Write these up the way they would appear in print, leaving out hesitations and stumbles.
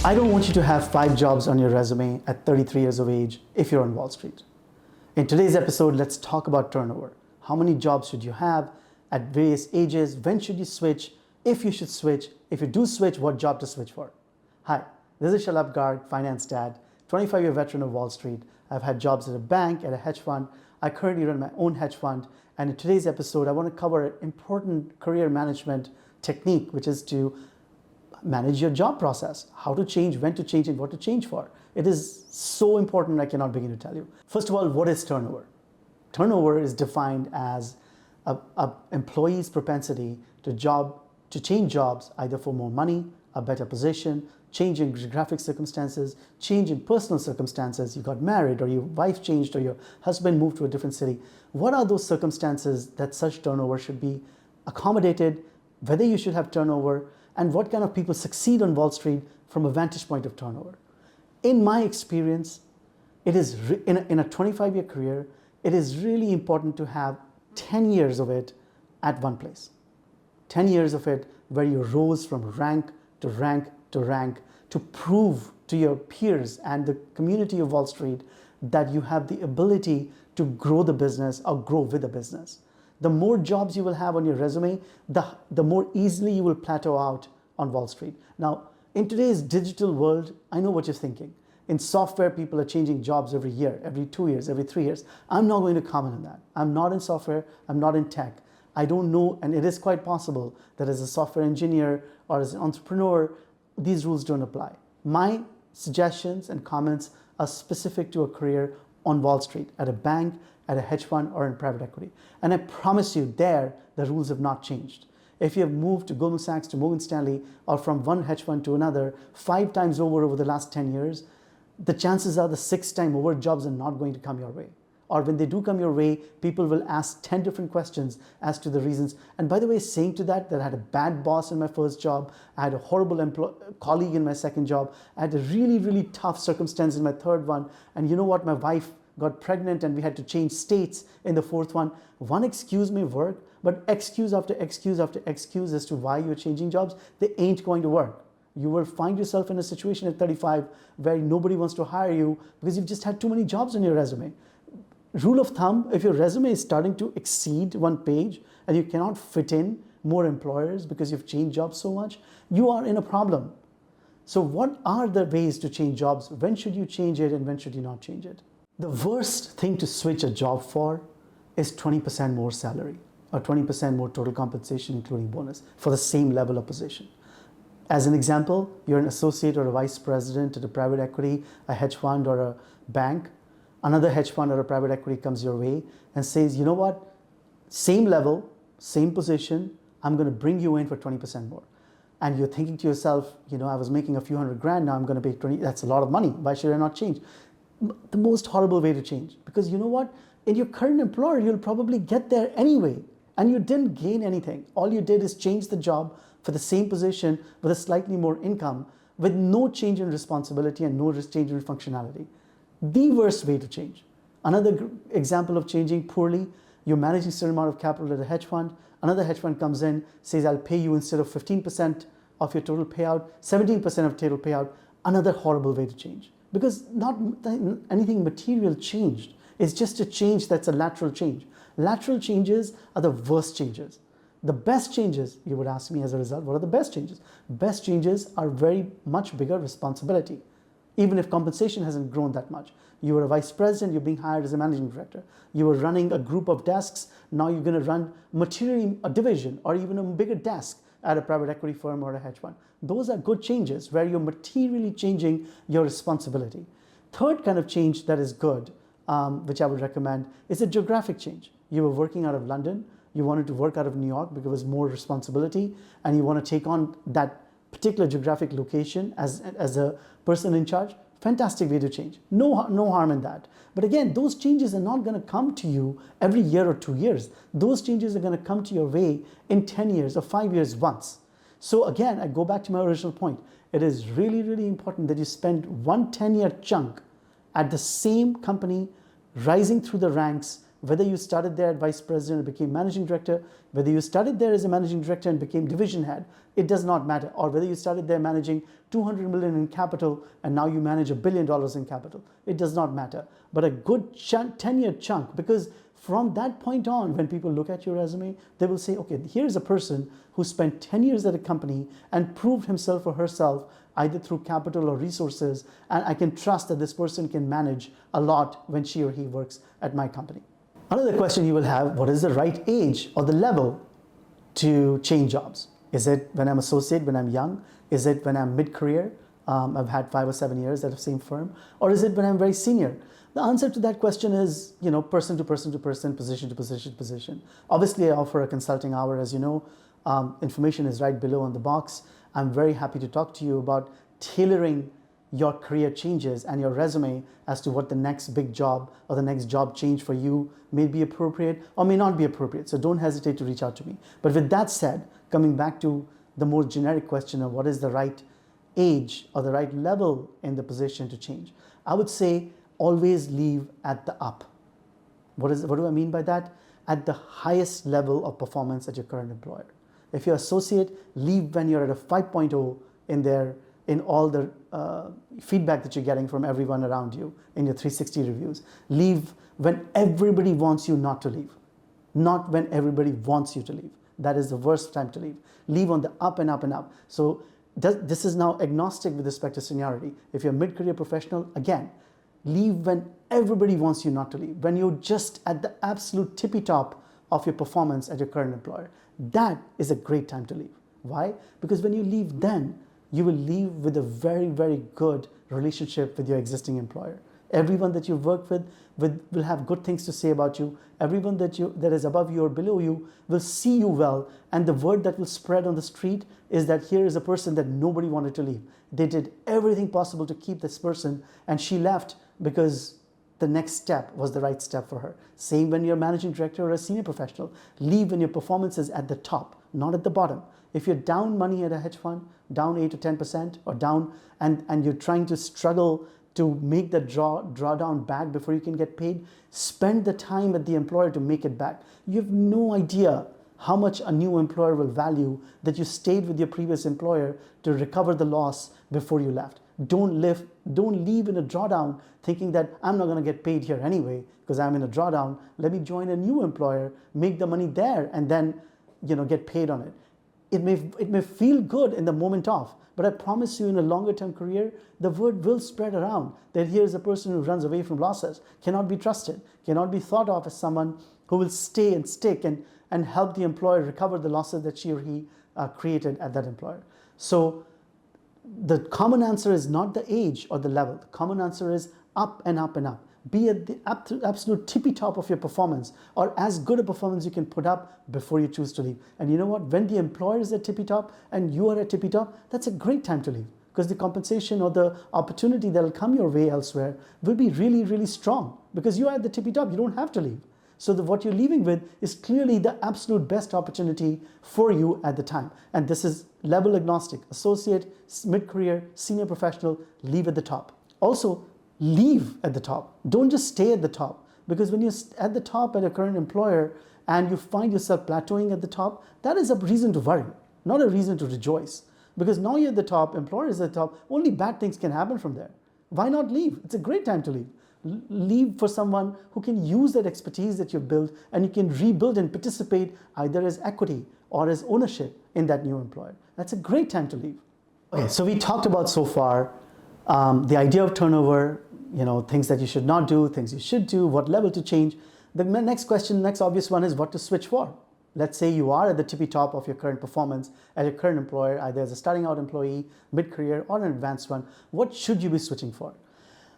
I don't want you to have 5 jobs on your resume at 33 years of age if you're on Wall Street. In today's episode, let's talk about turnover. How many jobs should you have at various ages? When should you switch? If you should switch. If you do switch, what job to switch for? Hi, this is Shalabh Garg, finance dad, 25-year veteran of Wall Street. I've had jobs at a bank, at a hedge fund. I currently run my own hedge fund. And in today's episode, I want to cover an important career management technique, which is to manage your job process, how to change, when to change, and what to change for. It is so important, I cannot begin to tell you. First of all, what is turnover? Turnover is defined as an employee's propensity to change jobs, either for more money, a better position, change in geographic circumstances, change in personal circumstances. You got married, or your wife changed, or your husband moved to a different city. What are those circumstances that such turnover should be accommodated, whether you should have turnover, and what kind of people succeed on Wall Street from a vantage point of turnover? In my experience, it is in a 25-year career, it is really important to have 10 years of it at one place. 10 years of it where you rose from rank to rank to rank to prove to your peers and the community of Wall Street that you have the ability to grow the business or grow with the business. The more jobs you will have on your resume, the more easily you will plateau out on Wall Street. Now, in today's digital world, I know what you're thinking. In software, people are changing jobs every year, every 2 years, every 3 years. I'm not going to comment on that. I'm not in software. I'm not in tech. I don't know, and it is quite possible that as a software engineer or as an entrepreneur, these rules don't apply. My suggestions and comments are specific to a career on Wall Street, at a bank, at a hedge fund, or in private equity. And I promise you, there, the rules have not changed. If you have moved to Goldman Sachs, to Morgan Stanley, or from one hedge fund to another 5 times over the last 10 years, the chances are the 6th time over jobs are not going to come your way. Or when they do come your way, people will ask 10 different questions as to the reasons. And by the way, saying to that I had a bad boss in my first job, I had a horrible colleague in my second job, I had a really, really tough circumstance in my third one, and you know what, my wife got pregnant and we had to change states in the fourth one. One excuse may work, but excuse after excuse after excuse as to why you're changing jobs, they ain't going to work. You will find yourself in a situation at 35 where nobody wants to hire you because you've just had too many jobs on your resume. Rule of thumb, if your resume is starting to exceed 1 page and you cannot fit in more employers because you've changed jobs so much, you are in a problem. So what are the ways to change jobs? When should you change it and when should you not change it? The worst thing to switch a job for is 20% more salary or 20% more total compensation, including bonus, for the same level of position. As an example, you're an associate or a vice president at a private equity, a hedge fund, or a bank. Another hedge fund or a private equity comes your way and says, you know what, same level, same position, I'm going to bring you in for 20% more. And you're thinking to yourself, you know, I was making a few $100,000, now I'm going to pay 20, that's a lot of money. Why should I not change? The most horrible way to change. Because you know what, in your current employer, you'll probably get there anyway. And you didn't gain anything. All you did is change the job for the same position with a slightly more income, with no change in responsibility and no change in functionality. The worst way to change. Another example of changing poorly, you're managing a certain amount of capital at a hedge fund. Another hedge fund comes in, says, I'll pay you instead of 15% of your total payout, 17% of total payout. Another horrible way to change. Because not anything material changed. It's just a change that's a lateral change. Lateral changes are the worst changes. The best changes, you would ask me as a result, what are the best changes? Best changes are very much bigger responsibility. Even if compensation hasn't grown that much. You were a vice president, you're being hired as a managing director. You were running a group of desks, now you're going to run materially a division or even a bigger desk at a private equity firm or a hedge fund. Those are good changes where you're materially changing your responsibility. Third kind of change that is good, which I would recommend, is a geographic change. You were working out of London, you wanted to work out of New York because it was more responsibility, and you want to take on that particular geographic location as a person in charge. Fantastic way to change. No harm in that. But again, those changes are not going to come to you every year or 2 years. Those changes are going to come to your way in 10 years or 5 years once. So again, I go back to my original point. It is really, really important that you spend one 10-year chunk at the same company, rising through the ranks, whether you started there at vice president and became managing director, whether you started there as a managing director and became division head, it does not matter. Or whether you started there managing 200 million in capital and now you manage $1 billion in capital, it does not matter. But a good 10-year chunk, because from that point on, when people look at your resume, they will say, okay, here's a person who spent 10 years at a company and proved himself or herself either through capital or resources, and I can trust that this person can manage a lot when she or he works at my company. Another question you will have, what is the right age or the level to change jobs? Is it when I'm associate, when I'm young? Is it when I'm mid-career? I've had 5 or 7 years at the same firm. Or is it when I'm very senior? The answer to that question is, person to person to person, position to position to position. Obviously, I offer a consulting hour, as you know. Information is right below on the box. I'm very happy to talk to you about tailoring your career changes and your resume as to what the next big job or the next job change for you may be appropriate or may not be appropriate. So don't hesitate to reach out to me. But with that said, coming back to the more generic question of what is the right age or the right level in the position to change, I would say always leave at the up. What do I mean by that? At the highest level of performance at your current employer. If you're associate, leave when you're at a 5.0 in all the feedback that you're getting from everyone around you in your 360 reviews. Leave when everybody wants you not to leave, not when everybody wants you to leave. That is the worst time to leave. Leave on the up and up and up. So this is now agnostic with respect to seniority. If you're a mid-career professional, again, leave when everybody wants you not to leave, when you're just at the absolute tippy top of your performance at your current employer. That is a great time to leave. Why? Because when you leave then, you will leave with a very, very good relationship with your existing employer. Everyone that you've worked with will have good things to say about you. Everyone that is above you or below you will see you well. And the word that will spread on the street is that here is a person that nobody wanted to leave. They did everything possible to keep this person, and she left because the next step was the right step for her. Same when you're a managing director or a senior professional. Leave when your performance is at the top, not at the bottom. If you're down money at a hedge fund, down 8 to 10%, or down, and you're trying to struggle to make the drawdown back before you can get paid, spend the time at the employer to make it back. You have no idea how much a new employer will value that you stayed with your previous employer to recover the loss before you left. Don't leave in a drawdown thinking that I'm not going to get paid here anyway because I'm in a drawdown. Let me join a new employer, make the money there, and then get paid on it. It may feel good in the moment off, but I promise you in a longer term career, the word will spread around that here's a person who runs away from losses, cannot be trusted, cannot be thought of as someone who will stay and stick and help the employer recover the losses that she or he created at that employer. So the common answer is not the age or the level. The common answer is up and up and up. Be at the absolute tippy top of your performance, or as good a performance you can put up before you choose to leave. And you know what? When the employer is at tippy top and you are at tippy top, that's a great time to leave, because the compensation or the opportunity that will come your way elsewhere will be really, really strong, because you are at the tippy top. You don't have to leave. So what you're leaving with is clearly the absolute best opportunity for you at the time. And this is level agnostic. Associate, mid-career, senior professional, leave at the top. Also, leave at the top. Don't just stay at the top, because when you're at the top at your current employer and you find yourself plateauing at the top, that is a reason to worry, not a reason to rejoice. Because now you're at the top, employer is at the top, only bad things can happen from there. Why not leave? It's a great time to leave. Leave for someone who can use that expertise that you've built, and you can rebuild and participate either as equity or as ownership in that new employer. That's a great time to leave. Okay, so we talked about so far the idea of turnover, things that you should not do, things you should do, what level to change. The next question, next obvious one is what to switch for. Let's say you are at the tippy top of your current performance at your current employer, either as a starting out employee, mid-career, or an advanced one. What should you be switching for?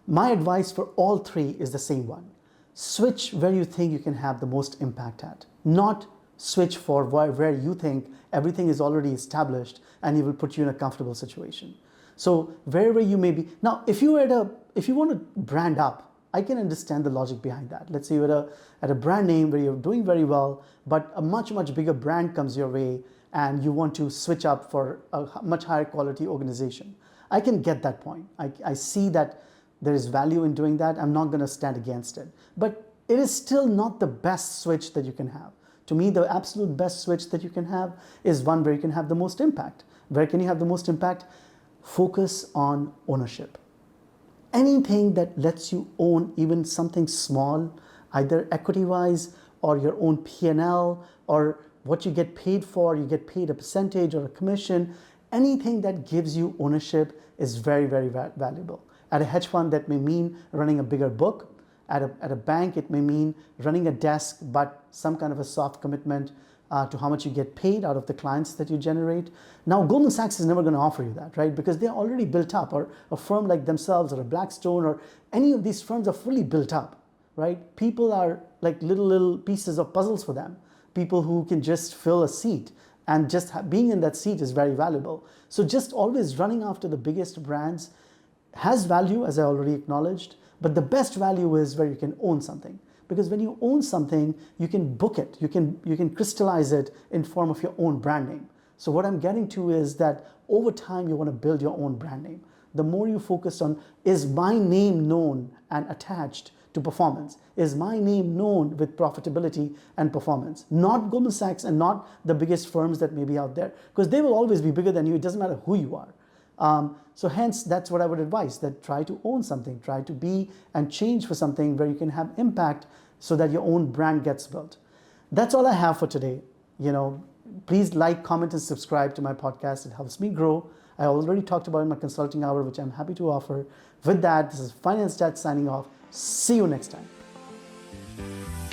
My advice for all three is the same one. Switch where you think you can have the most impact at. Not switch for where you think everything is already established and it will put you in a comfortable situation. So wherever you may be. Now, if you want to brand up, I can understand the logic behind that. Let's say you're at a brand name where you're doing very well, but a much, much bigger brand comes your way and you want to switch up for a much higher quality organization. I can get that point. I see that there is value in doing that. I'm not going to stand against it. But it is still not the best switch that you can have. To me, the absolute best switch that you can have is one where you can have the most impact. Where can you have the most impact? Focus on ownership. Anything that lets you own even something small, either equity-wise or your own P&L or what you get paid for, you get paid a percentage or a commission, anything that gives you ownership is very, very valuable. At a hedge fund, that may mean running a bigger book. At a bank, it may mean running a desk, but some kind of a soft commitment to how much you get paid out of the clients that you generate. Now, Goldman Sachs is never going to offer you that, right? Because they're already built up, or a firm like themselves or a Blackstone or any of these firms are fully built up, right? People are like little pieces of puzzles for them. People who can just fill a seat, and just being in that seat is very valuable. So just always running after the biggest brands has value, as I already acknowledged, but the best value is where you can own something. Because when you own something, you can book it, you can crystallize it in form of your own brand name. So what I'm getting to is that over time, you want to build your own brand name. The more you focus on, is my name known and attached to performance? Is my name known with profitability and performance? Not Goldman Sachs and not the biggest firms that may be out there, because they will always be bigger than you. It doesn't matter who you are. So hence, that's what I would advise, that try to own something, try to be and change for something where you can have impact so that your own brand gets built. That's all I have for today. Please like, comment, and subscribe to my podcast. It helps me grow. I already talked about my consulting hour, which I'm happy to offer. With that, this is Finance Dad signing off. See you next time.